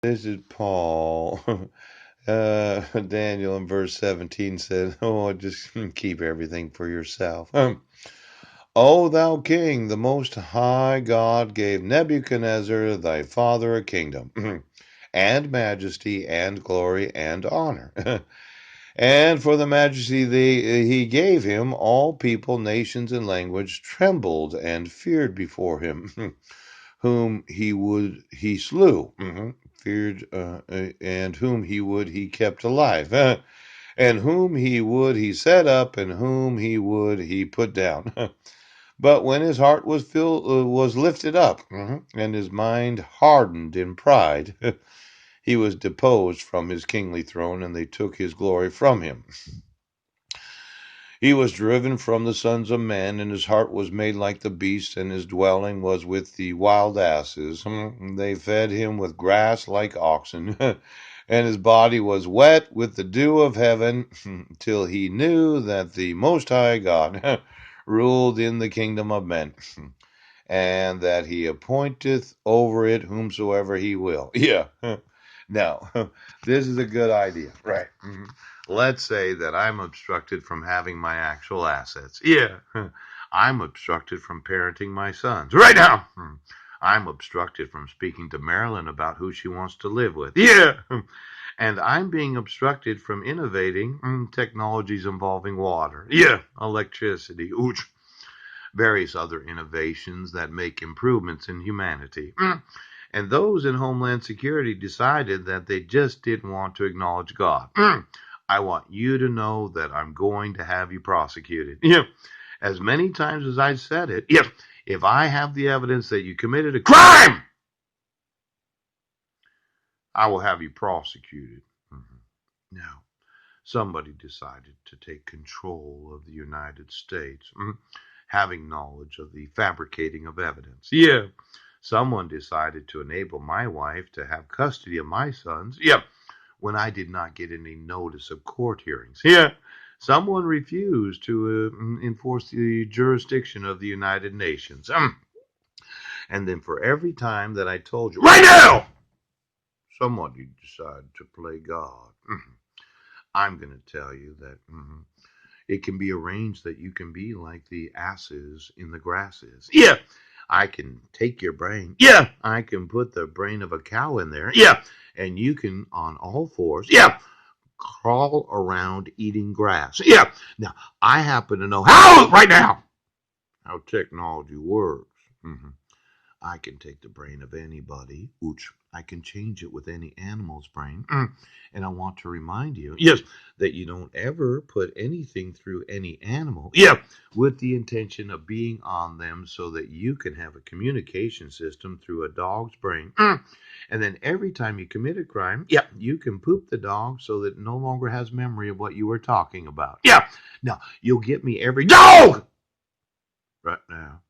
This is Paul. Daniel in verse 17 said, "Oh, just keep everything for yourself." O thou king, the most high God gave Nebuchadnezzar thy father a kingdom, and majesty, and glory, and honor. And for the majesty he gave him, all people, nations, and language trembled and feared before him. Whom he slew, feared, and whom he would he kept alive, and whom he would he set up, and whom he would he put down. But when his heart was lifted up, and his mind hardened in pride, he was deposed from his kingly throne, and they took his glory from him. He was driven from the sons of men, and his heart was made like the beasts, and his dwelling was with the wild asses. They fed him with grass like oxen, and his body was wet with the dew of heaven, till he knew that the Most High God ruled in the kingdom of men, and that he appointeth over it whomsoever he will. Yeah. Now, this is a good idea, right? Let's say that I'm obstructed from having my actual assets. Yeah. I'm obstructed from parenting my sons. Right now. I'm obstructed from speaking to Marilyn about who she wants to live with. Yeah. And I'm being obstructed from innovating technologies involving water. Yeah. Electricity. Ooch. Various other innovations that make improvements in humanity. And those in Homeland Security decided that they just didn't want to acknowledge God. I want you to know that I'm going to have you prosecuted. Yeah. As many times as I said it, if I have the evidence that you committed a crime, I will have you prosecuted. Now, somebody decided to take control of the United States, having knowledge of the fabricating of evidence. Yeah. Someone decided to enable my wife to have custody of my sons. Yeah. When I did not get any notice of court hearings. Yeah. Someone refused to enforce the jurisdiction of the United Nations. And then for every time that I told you, right now, somebody decided to play God. I'm going to tell you that it can be arranged that you can be like the asses in the grasses. Yeah. I can take your brain. Yeah. I can put the brain of a cow in there. Yeah. And you can, on all fours. Yeah. Crawl around eating grass. Yeah. Now, I happen to know how right now how technology works. I can take the brain of anybody, which I can change it with any animal's brain. And I want to remind you, yes, that you don't ever put anything through any animal, with the intention of being on them so that you can have a communication system through a dog's brain. And then every time you commit a crime, you can poop the dog so that it no longer has memory of what you were talking about. Yeah. Now, you'll get me every dog right now.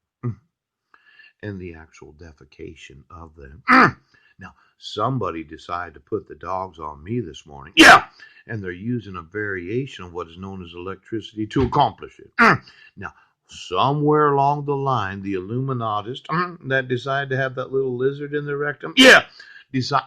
And the actual defecation of them. Now, somebody decided to put the dogs on me this morning. Yeah! And they're using a variation of what is known as electricity to accomplish it. Now, somewhere along the line, the Illuminatist that decided to have that little lizard in their rectum, decide.